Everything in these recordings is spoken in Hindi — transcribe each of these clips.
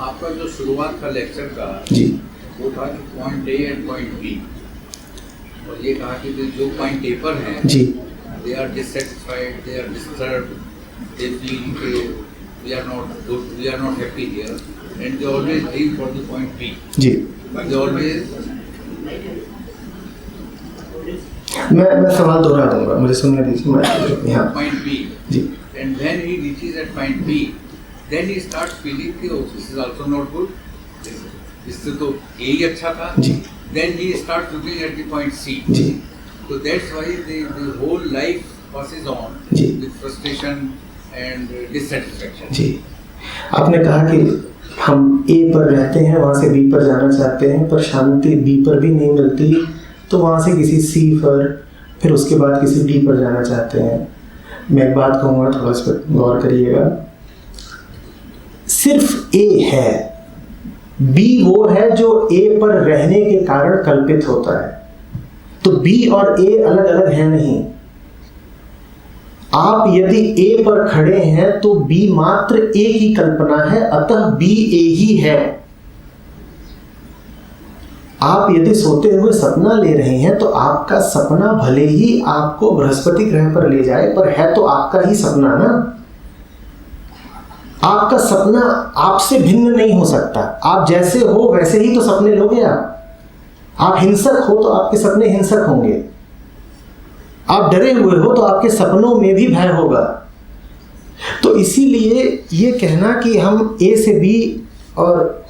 आपका जो शुरुआत था लेक्चर का जी, वो था कि point A and point B, और ये कहा कि जो पॉइंट ए पर हैं जी, they are dissatisfied, they are disturbed, they feel कि we are not good, we are not happy here, and they always dream for the point B, जी। They always. मैं सवाल दोहरा दूंगा, मुझे सुनने दीजिए। मैं यहाँ पॉइंट बी जी, and when he reaches at point B, then he starts feeling कि oh, this is also not good, इससे तो A ही अच्छा था। जी, Then he starts looking at the point C. Ji, So that's why the whole life passes on ji, with frustration and dissatisfaction. जी। आपने कहा कि हम ए पर रहते हैं, वहाँ से बी पर जाना चाहते हैं, पर शांति बी पर भी नहीं मिलती, तो वहाँ से किसी सी पर, फिर उसके बाद किसी डी पर जाना चाहते हैं। मैं एक बात कहूँगा, थोड़ा इस पर गौर करिएगा। सिर्फ ए है, बी वो है जो ए पर रहने के कारण कल्पित होता है। तो बी और ए अलग अलग है नहीं। आप यदि ए पर खड़े हैं तो बी मात्र ए की कल्पना है, अतः बी ए ही है। आप यदि सोते हुए सपना ले रहे हैं तो आपका सपना भले ही आपको बृहस्पति ग्रह पर ले जाए, पर है तो आपका ही सपना ना। आपका सपना आपसे भिन्न नहीं हो सकता। आप जैसे हो वैसे ही तो सपने लोगे। आप हिंसक हो तो आपके सपने हिंसक होंगे। आप डरे हुए हो तो आपके सपनों में भी भय होगा। तो इसीलिए ये कहना कि हम ए से बी और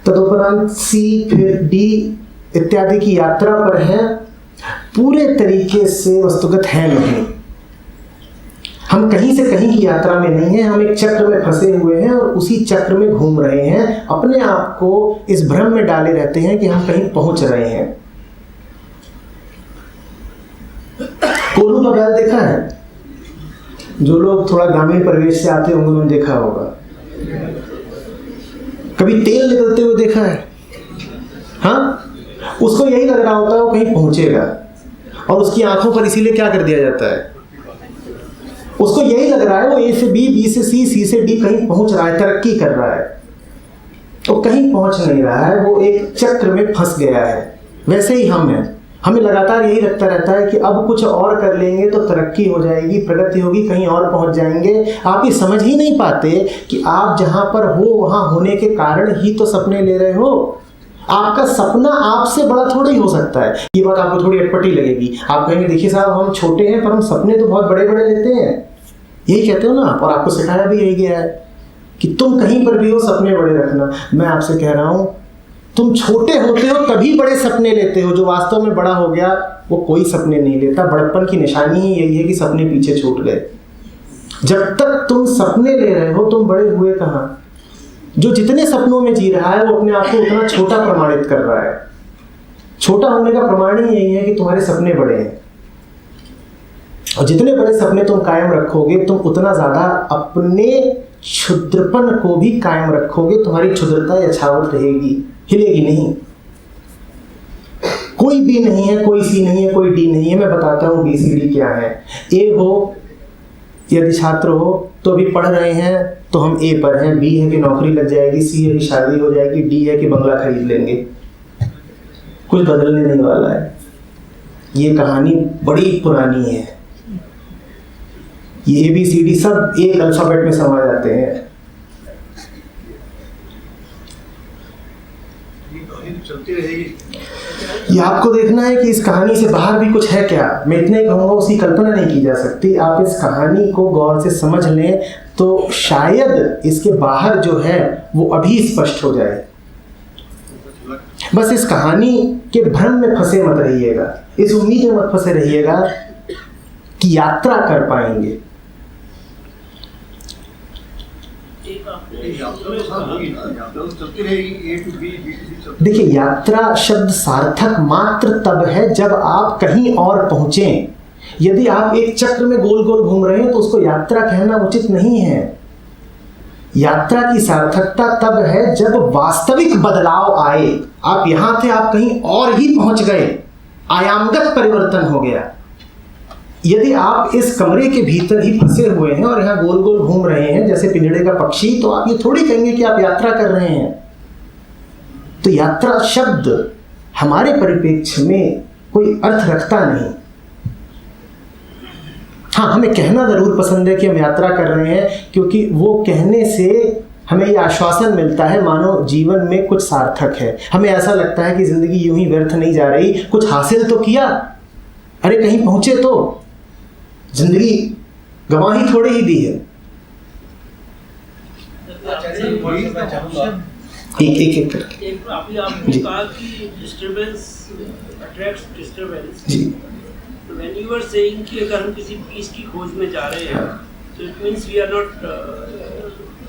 तदुपरांत सी फिर डी इत्यादि की यात्रा पर हैं, पूरे तरीके से वस्तुगत है नहीं। हम कहीं से कहीं की यात्रा में नहीं है, हम एक चक्र में फंसे हुए हैं और उसी चक्र में घूम रहे हैं। अपने आप को इस भ्रम में डाले रहते हैं कि हम कहीं पहुंच रहे हैं। कोल्हू का बैल देखा है? जो लोग थोड़ा ग्रामीण परिवेश से आते होंगे उन्होंने देखा होगा। कभी तेल निकलते हुए देखा है? हाँ, उसको यही लग रहा होता है वो कहीं पहुंचेगा, और उसकी आंखों पर इसीलिए क्या कर दिया जाता है, उसको यही लग रहा है वो ए से बी, बी से सी, सी से डी कहीं पहुंच रहा है, तरक्की कर रहा है। तो कहीं पहुंच नहीं रहा है, वो एक चक्र में फंस गया है। वैसे ही हम हैं, हमें लगातार यही लगता रहता है कि अब कुछ और कर लेंगे तो तरक्की हो जाएगी, प्रगति होगी, कहीं और पहुंच जाएंगे। आप ये समझ ही नहीं पाते कि आप जहां पर हो वहां होने के कारण ही तो सपने ले रहे हो। आपका सपना आपसे बड़ा थोड़ा ही हो सकता है। ये बात आपको थोड़ी अटपटी लगेगी। आप कहेंगे देखिए साहब, हम छोटे हैं पर हम सपने तो बहुत बड़े बड़े लेते हैं। यही कहते हो ना आप, और आपको सिखाया भी यही गया है कि तुम कहीं पर भी हो सपने बड़े रखना। मैं आपसे कह रहा हूं, तुम छोटे होते हो तभी बड़े सपने लेते हो। जो वास्तव में बड़ा हो गया वो कोई सपने नहीं लेता। बड़प्पन की निशानी ही यही है कि सपने पीछे छूट गए। जब तक तुम सपने ले रहे हो तुम बड़े हुए कहाँ? जो जितने सपनों में जी रहा है वो अपने आप को उतना छोटा प्रमाणित कर रहा है। छोटा होने का प्रमाण ही यही है कि तुम्हारे सपने बड़े हैं, और जितने बड़े सपने तुम कायम रखोगे तुम उतना ज्यादा अपने क्षुद्रपन को भी कायम रखोगे। तुम्हारी क्षुद्रता यथावत रहेगी, हिलेगी नहीं। कोई बी नहीं है, कोई सी नहीं है, कोई डी नहीं है। मैं बताता हूं बी सी डी क्या है। ए हो यदि छात्र हो तो अभी पढ़ रहे हैं तो हम ए पर हैं। बी है कि नौकरी लग जाएगी, सी है कि शादी हो जाएगी, डी है कि बंगला खरीद लेंगे। कुछ बदलने नहीं वाला है। ये कहानी बड़ी पुरानी है। ये ABCD सब एक अल्फाबेट में समा जाते हैं। चलती रहेगी। ये आपको देखना है कि इस कहानी से बाहर भी कुछ है क्या। मैं इतना ही कहूँगा, उसकी कल्पना नहीं की जा सकती। आप इस कहानी को गौर से समझ लें तो शायद इसके बाहर जो है वो अभी स्पष्ट हो जाए। बस इस कहानी के भ्रम में फंसे मत रहिएगा, इस उम्मीद में मत फंसे रहिएगा कि यात्रा कर पाएंगे। देखिए, यात्रा शब्द सार्थक मात्र तब है जब आप कहीं और पहुंचे। यदि आप एक चक्र में गोल गोल घूम रहे हैं तो उसको यात्रा कहना उचित नहीं है। यात्रा की सार्थकता तब है जब वास्तविक बदलाव आए। आप यहां थे, आप कहीं और ही पहुंच गए, आयामगत परिवर्तन हो गया। यदि आप इस कमरे के भीतर ही फंसे हुए हैं और यहाँ गोल गोल घूम रहे हैं जैसे पिंजड़े का पक्षी, तो आप ये थोड़ी कहेंगे कि आप यात्रा कर रहे हैं। तो यात्रा शब्द हमारे परिप्रेक्ष्य में कोई अर्थ रखता नहीं। हाँ, हमें कहना जरूर पसंद है कि हम यात्रा कर रहे हैं, क्योंकि वो कहने से हमें ये आश्वासन मिलता है मानो जीवन में कुछ सार्थक है। हमें ऐसा लगता है कि जिंदगी यूं ही व्यर्थ नहीं जा रही, कुछ हासिल तो किया, अरे कहीं पहुंचे तो, जिंदगी गवाही थोड़ी ही दी है। एक करके आपने कहा कि डिस्टर्बेंस अट्रैक्ट्स डिस्टर्बेंस जी। व्हेन यू आर सेइंग कि अगर हम किसी पीस की खोज में जा रहे हैं तो it means we are not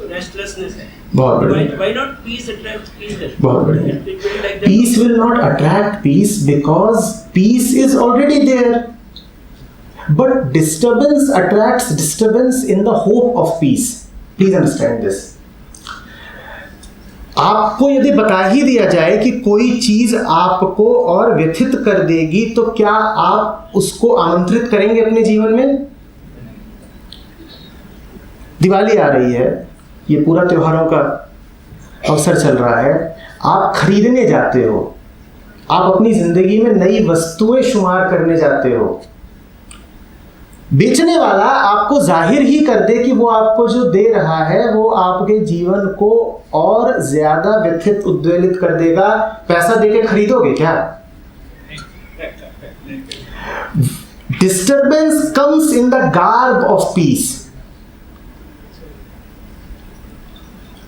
restlessness है। बहुत बढ़िया। Why not peace attracts peace? बहुत बढ़िया। Peace will not attract peace because peace is already there, but disturbance attracts disturbance in the hope of peace. Please understand this. आपको यदि बता ही दिया जाए कि कोई चीज आपको और व्यथित कर देगी, तो क्या आप उसको आमंत्रित करेंगे अपने जीवन में? दिवाली आ रही है, ये पूरा त्योहारों का अवसर चल रहा है, आप खरीदने जाते हो, आप अपनी जिंदगी में नई वस्तुएं शुमार करने जाते हो। बेचने वाला आपको जाहिर ही कर दे कि वो आपको जो दे रहा है वो आपके जीवन को और ज्यादा व्यथित उद्वेलित कर देगा, पैसा देके खरीदोगे क्या? Disturbance comes in the garb of peace.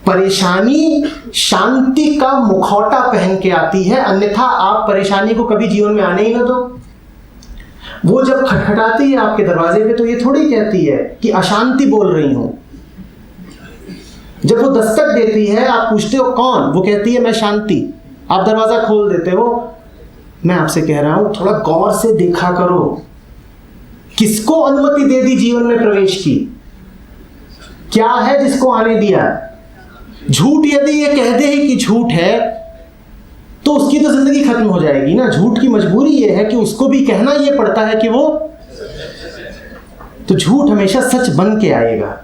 परेशानी शांति का मुखौटा पहन के आती है, अन्यथा आप परेशानी को कभी जीवन में आने ही ना दो। वो जब खटखटाती है आपके दरवाजे पे तो ये थोड़ी कहती है कि अशांति बोल रही हूं। जब वो दस्तक देती है, आप पूछते हो कौन, वो कहती है मैं शांति। आप दरवाजा खोल देते हो। मैं आपसे कह रहा हूं थोड़ा गौर से देखा करो, किसको अनुमति दे दी जीवन में प्रवेश की? क्या है जिसको आने दिया? झूठ यदि ये कह दे कि झूठ है तो उसकी तो जिंदगी खत्म हो जाएगी ना। झूठ की मजबूरी ये है कि उसको भी कहना ये पड़ता है कि वो, तो झूठ हमेशा सच बन के आएगा,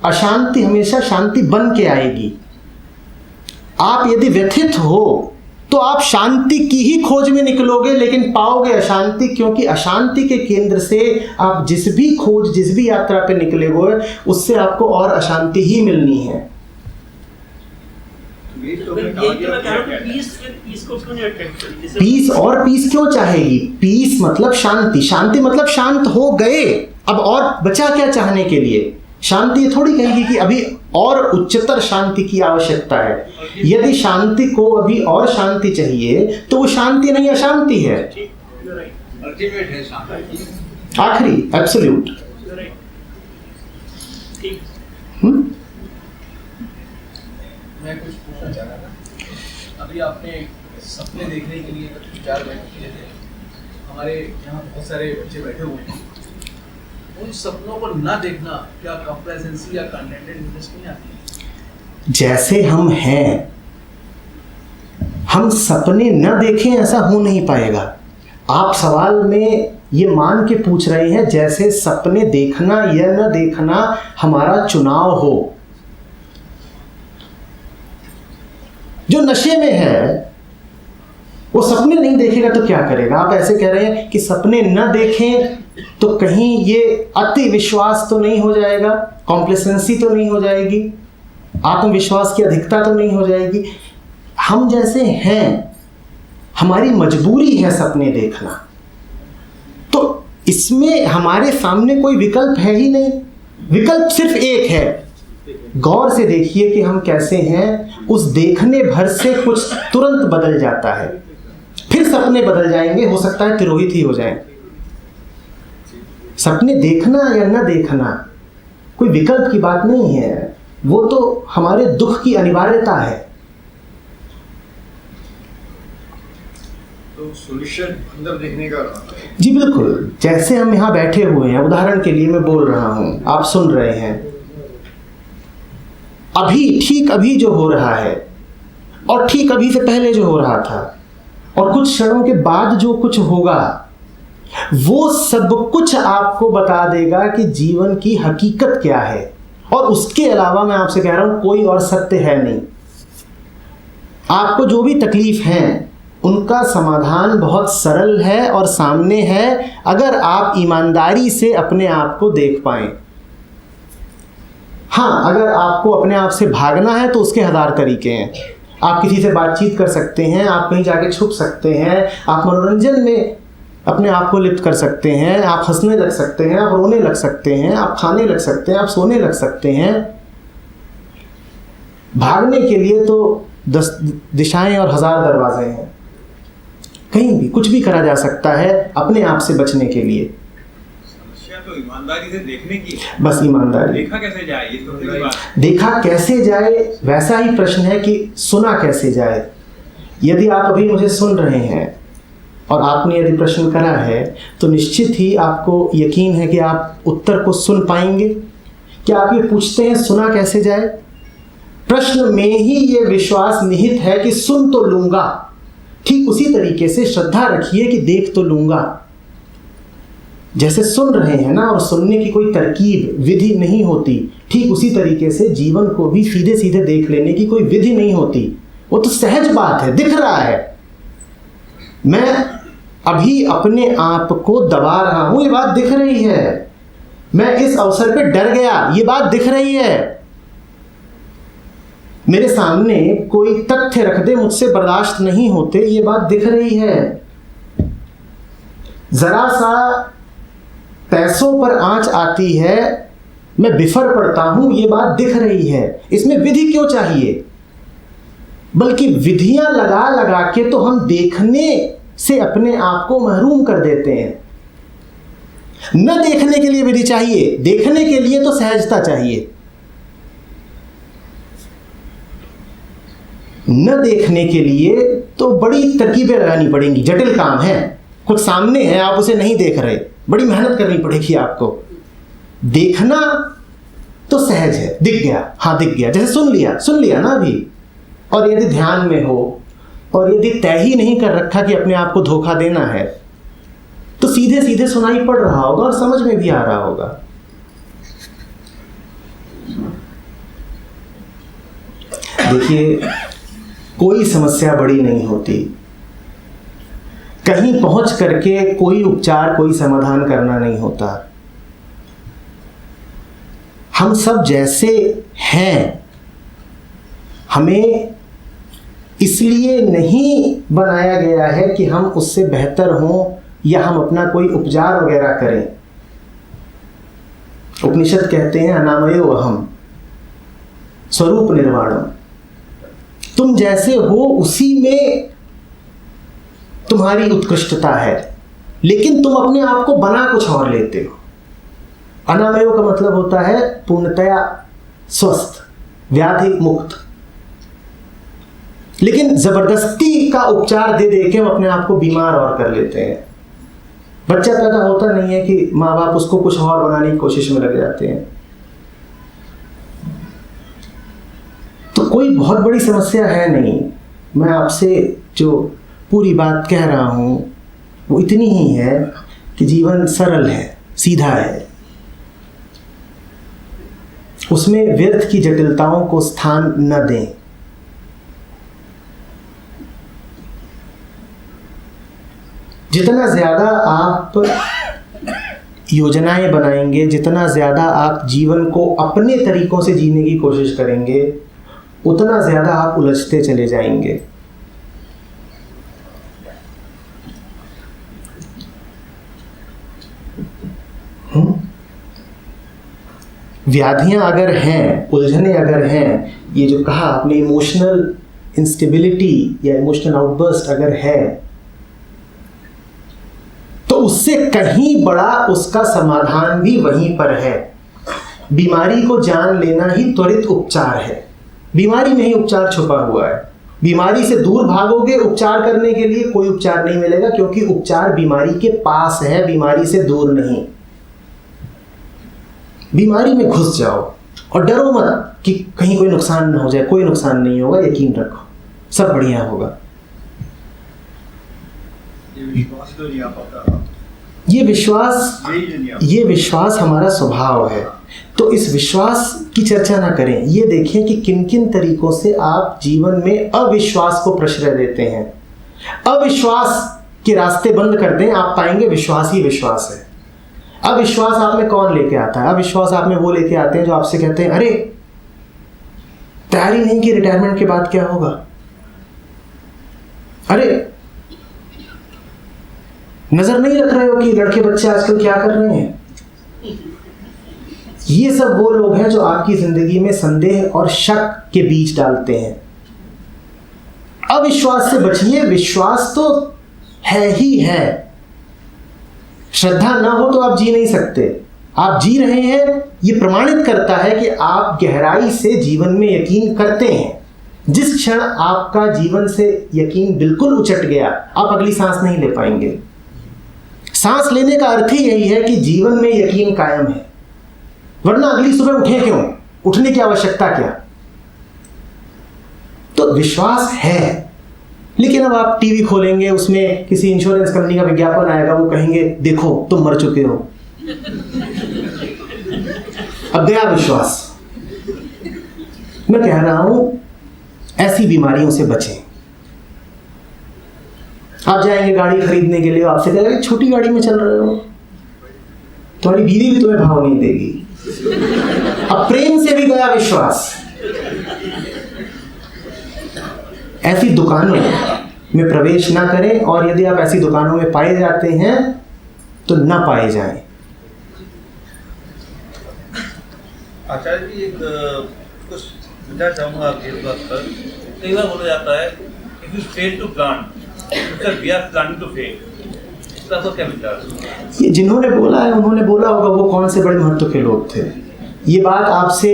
अशांति हमेशा शांति बन के आएगी। आप यदि व्यथित हो तो आप शांति की ही खोज में निकलोगे, लेकिन पाओगे अशांति, क्योंकि अशांति के केंद्र से आप जिस भी खोज, जिस भी यात्रा पे निकलेगे, उससे आपको और अशांति ही मिलनी है। पीस और पीस क्यों चाहेगी? पीस मतलब शांति, शांति मतलब शांत हो गए, अब और बचा क्या चाहने के लिए? शांति ये थोड़ी कहेगी कि अभी और उच्चतर शांति की आवश्यकता है। यदि शांति को अभी और शांति चाहिए तो वो शांति नहीं, अशांति है। अल्टीमेट है शांति, आखिरी, एब्सोल्यूट। मैं कुछ पूछना चाह रहा था। अभी आपने सपने देखने के लिए कुछ विचार व्यक्त किए थे। हमारे यहाँ बहुत सारे बच्चे बैठे हुए हैं, उन सपनों को ना देखना क्या कंप्लेसेंसी या कंटेंटेडनेस नहीं आती? जैसे हम हैं, हम सपने न देखें ऐसा हो नहीं पाएगा। आप सवाल में ये मान के पूछ रहे हैं जैसे सपने देखना या न देखना हमारा चुनाव हो। जो नशे में है वो सपने नहीं देखेगा तो क्या करेगा? आप ऐसे कह रहे हैं कि सपने न देखें तो कहीं ये अति विश्वास तो नहीं हो जाएगा, कॉम्प्लेसेंसी तो नहीं हो जाएगी, आत्मविश्वास की अधिकता तो नहीं हो जाएगी? हम जैसे हैं, हमारी मजबूरी है सपने देखना, तो इसमें हमारे सामने कोई विकल्प है ही नहीं। विकल्प सिर्फ एक है, गौर से देखिए कि हम कैसे हैं। उस देखने भर से कुछ तुरंत बदल जाता है, फिर सपने बदल जाएंगे, हो सकता है तिरोहित ही हो जाएं। सपने देखना या न देखना कोई विकल्प की बात नहीं है, वो तो हमारे दुख की अनिवार्यता है। तो सॉल्यूशन अंदर देखने का। जी बिल्कुल, जैसे हम यहाँ बैठे हुए हैं, उदाहरण के लिए मैं बोल रहा हूँ, आप सुन रहे हैं, अभी ठीक अभी जो हो रहा है और ठीक अभी से पहले जो हो रहा था और कुछ क्षणों के बाद जो कुछ होगा, वो सब कुछ आपको बता देगा कि जीवन की हकीकत क्या है, और उसके अलावा मैं आपसे कह रहा हूं कोई और सत्य है नहीं। आपको जो भी तकलीफ है उनका समाधान बहुत सरल है और सामने है, अगर आप ईमानदारी से अपने आप को देख पाएं। हाँ, अगर आपको अपने आप से भागना है तो उसके हजार तरीके हैं। आप किसी से बातचीत कर सकते हैं, आप कहीं जाके छुप सकते हैं, आप मनोरंजन में अपने आप को लिप्त कर सकते हैं, आप हंसने लग सकते हैं, आप रोने लग सकते हैं, आप खाने लग सकते हैं, आप सोने लग सकते हैं। भागने के लिए तो 10 दिशाएं और 1000 दरवाजे हैं। कहीं भी कुछ भी करा जा सकता है अपने आप से बचने के लिए। समस्या तो ईमानदारी से देखने की है। बस ईमानदारी। देखा कैसे जाए, ये तो बड़ी बात है। देखा कैसे जाए, वैसा ही प्रश्न है कि सुना कैसे जाए। यदि आप अभी मुझे सुन रहे हैं और आपने यदि प्रश्न करा है तो निश्चित ही आपको यकीन है कि आप उत्तर को सुन पाएंगे। क्या आप ये पूछते हैं सुना कैसे जाए? प्रश्न में ही ये विश्वास निहित है कि सुन तो लूंगा। ठीक उसी तरीके से श्रद्धा रखिए कि देख तो लूंगा। जैसे सुन रहे हैं ना, और सुनने की कोई तरकीब विधि नहीं होती, ठीक उसी तरीके से जीवन को भी सीधे सीधे देख लेने की कोई विधि नहीं होती। वो तो सहज बात है, दिख रहा है। मैं अभी अपने आप को दबा रहा हूं, ये बात दिख रही है। मैं इस अवसर पे डर गया, ये बात दिख रही है। मेरे सामने कोई तथ्य रख दे, मुझसे बर्दाश्त नहीं होते, ये बात दिख रही है। जरा सा पैसों पर आंच आती है, मैं बिफर पड़ता हूं, ये बात दिख रही है। इसमें विधि क्यों चाहिए? बल्कि विधियां लगा लगा के तो हम देखने से अपने आप को महरूम कर देते हैं। न देखने के लिए विधि चाहिए, देखने के लिए तो सहजता चाहिए। न देखने के लिए तो बड़ी तरकीबें लगानी पड़ेंगी, जटिल काम है। कुछ सामने है, आप उसे नहीं देख रहे, बड़ी मेहनत करनी पड़ेगी आपको। देखना तो सहज है, दिख गया, हाँ दिख गया, जैसे सुन लिया ना अभी। और यदि ध्यान में हो और यदि तय ही नहीं कर रखा कि अपने आप को धोखा देना है, तो सीधे सीधे सुनाई पड़ रहा होगा और समझ में भी आ रहा होगा। देखिए, कोई समस्या बड़ी नहीं होती। कहीं पहुंच करके कोई उपचार, कोई समाधान करना नहीं होता। हम सब जैसे हैं, हमें इसलिए नहीं बनाया गया है कि हम उससे बेहतर हों या हम अपना कोई उपचार वगैरह करें। उपनिषद कहते हैं अनामयो अहम स्वरूप निर्वाणम। तुम जैसे हो उसी में तुम्हारी उत्कृष्टता है, लेकिन तुम अपने आप को बना कुछ और लेते हो। अनामयो का मतलब होता है पूर्णतया स्वस्थ, व्याधि मुक्त। लेकिन जबरदस्ती का उपचार दे दे के हम अपने आप को बीमार और कर लेते हैं। बच्चा पैदा होता नहीं है कि माँ बाप उसको कुछ और बनाने की कोशिश में लग जाते हैं। तो कोई बहुत बड़ी समस्या है नहीं। मैं आपसे जो पूरी बात कह रहा हूं वो इतनी ही है कि जीवन सरल है, सीधा है। उसमें व्यर्थ की जटिलताओं को स्थान न दें। जितना ज़्यादा आप योजनाएं बनाएंगे, जितना ज़्यादा आप जीवन को अपने तरीकों से जीने की कोशिश करेंगे, उतना ज़्यादा आप उलझते चले जाएंगे। व्याधियां अगर हैं, उलझने अगर हैं, ये जो कहा आपने इमोशनल इंस्टेबिलिटी या इमोशनल आउटबर्स्ट अगर है, तो उससे कहीं बड़ा उसका समाधान भी वहीं पर है। बीमारी को जान लेना ही त्वरित उपचार है। बीमारी में ही उपचार छुपा हुआ है। बीमारी से दूर भागोगे उपचार करने के लिए, कोई उपचार नहीं मिलेगा, क्योंकि उपचार बीमारी के पास है, बीमारी से दूर नहीं। बीमारी में घुस जाओ और डरो मत कि कहीं कोई नुकसान ना हो जाए। कोई नुकसान नहीं होगा, यकीन रखो, सब बढ़िया होगा। ये विश्वास तो नहीं आ पाता। ये विश्वास हमारा स्वभाव है। तो इस विश्वास की चर्चा ना करें, ये देखें कि किन किन तरीकों से आप जीवन में अविश्वास को प्रश्रय देते हैं। अविश्वास के रास्ते बंद कर दें, आप पाएंगे विश्वास ही विश्वास है। अविश्वास आप में कौन लेके आता है? अविश्वास आप में वो लेके आते हैं जो आपसे कहते हैं अरे तैयारी नहीं की, रिटायरमेंट के बाद क्या होगा, अरे नजर नहीं रख रहे हो कि लड़के बच्चे आजकल क्या कर रहे हैं। ये सब वो लोग हैं जो आपकी जिंदगी में संदेह और शक के बीज डालते हैं। अविश्वास से बचिए, विश्वास तो है ही है। श्रद्धा ना हो तो आप जी नहीं सकते। आप जी रहे हैं, ये प्रमाणित करता है कि आप गहराई से जीवन में यकीन करते हैं। जिस क्षण आपका जीवन से यकीन बिल्कुल उचट गया, आप अगली सांस नहीं ले पाएंगे। सांस लेने का अर्थ ही यही है कि जीवन में यकीन कायम है, वरना अगली सुबह उठे क्यों? उठने की आवश्यकता क्या? तो विश्वास है। लेकिन अब आप टीवी खोलेंगे, उसमें किसी इंश्योरेंस कंपनी का विज्ञापन आएगा, वो कहेंगे देखो तुम मर चुके हो। अब गया विश्वास। मैं कह रहा हूं ऐसी बीमारियों से बचें। आप जाएंगे गाड़ी खरीदने के लिए, आपसे कहेगा छोटी गाड़ी में चल रहे हो, तुम्हारी बीवी भी तुम्हें भाव नहीं देगी। अब प्रेम से भी गया विश्वास। ऐसी दुकानों में प्रवेश ना करें, और यदि आप ऐसी दुकानों में पाए जाते हैं तो ना पाए जाएं। आचार्य जी, एक कुछ समझना चाहूँगा आपकी इस बात पर। कई बार बोला जाता है if you fail to plant we are planning to fail, इसका आपका क्या विचार है? ये जिन्होंने बोला है उन्होंने बोला होगा वो कौन से बड़े महत्व के लोग थे। ये बात आपसे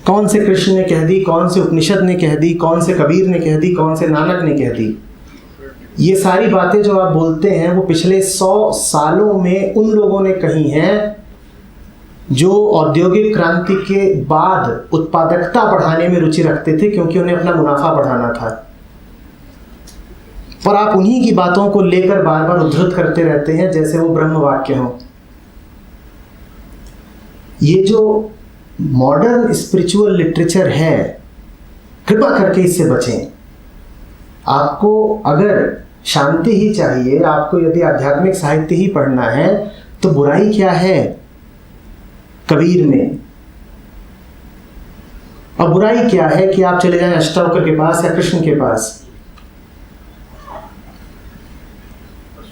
कौन से कृष्ण ने कह दी, कौन से उपनिषद ने कह दी, कौन से कबीर ने कह दी, कौन से नानक ने कह दी। ये सारी बातें जो आप बोलते हैं वो पिछले 100 सालों में उन लोगों ने कही हैं जो औद्योगिक क्रांति के बाद उत्पादकता बढ़ाने में रुचि रखते थे, क्योंकि उन्हें अपना मुनाफा बढ़ाना था। और आप उन्हीं की बातों को लेकर बार बार उद्धृत करते रहते हैं जैसे वो ब्रह्म वाक्य हो। ये जो मॉडर्न स्पिरिचुअल लिटरेचर है, कृपा करके इससे बचें। आपको अगर शांति ही चाहिए, आपको यदि आध्यात्मिक साहित्य ही पढ़ना है, तो बुराई क्या है कबीर में, और बुराई क्या है कि आप चले जाएं अष्टावक्र के पास या कृष्ण के पास।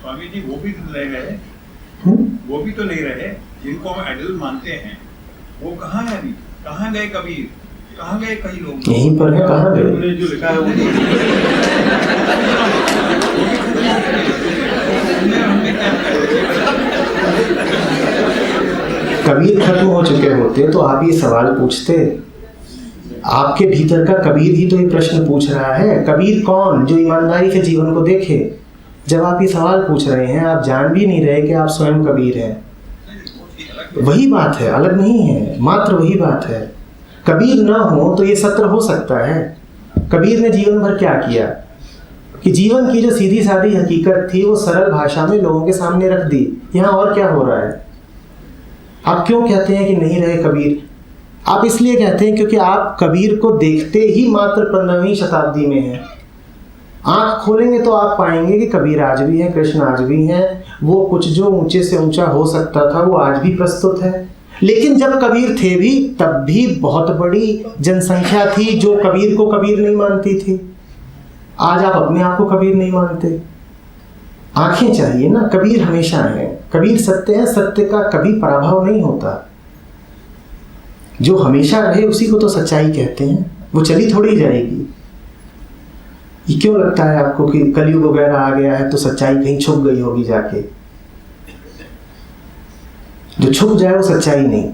स्वामी जी वो भी तो नहीं रहे, वो भी तो नहीं रहे जिनको हम आइडल मानते हैं। वो कहाँ है अभी? कहाँ गए कबीर? कहाँ गए कई लोग? यहीं पर है, कहाँ गए? उन्होंने जो लिखा है वो हमने क्या कबीर खत्म हो चुके होते तो आप ये सवाल पूछते। आपके भीतर का कबीर ही तो ये प्रश्न पूछ रहा है। कबीर कौन? जो ईमानदारी से जीवन को देखे। जब आप ये सवाल पूछ रहे हैं, आप जान भी नहीं रहे कि आप स्वयं कबीर हैं। वही बात है, अलग नहीं है, मात्र वही बात है। कबीर ना हो तो ये सत्र हो सकता है। कबीर ने जीवन भर क्या किया कि जीवन की जो सीधी सादी हकीकत थी वो सरल भाषा में लोगों के सामने रख दी। यहाँ और क्या हो रहा है? आप क्यों कहते हैं कि नहीं रहे कबीर? आप इसलिए कहते हैं क्योंकि आप कबीर को देखते ही मात्र 15वीं शताब्दी में हैं। आंख खोलेंगे तो आप पाएंगे कि कबीर आज भी है, कृष्ण आज भी हैं। वो कुछ जो ऊंचे से ऊंचा हो सकता था वो आज भी प्रस्तुत है। लेकिन जब कबीर थे भी, तब भी बहुत बड़ी जनसंख्या थी जो कबीर को कबीर नहीं मानती थी। आज आप अपने आप को कबीर नहीं मानते। आंखें चाहिए ना, कबीर हमेशा है। कबीर सत्य है, सत्य का कभी पराभव नहीं होता। जो हमेशा रहे उसी को तो सच्चाई कहते हैं। वो चली थोड़ी जाएगी। ये क्यों लगता है आपको कि कलयुग वगैरह आ गया है तो सच्चाई कहीं छुप गई होगी जाके? जो छुप जाए वो सच्चाई नहीं।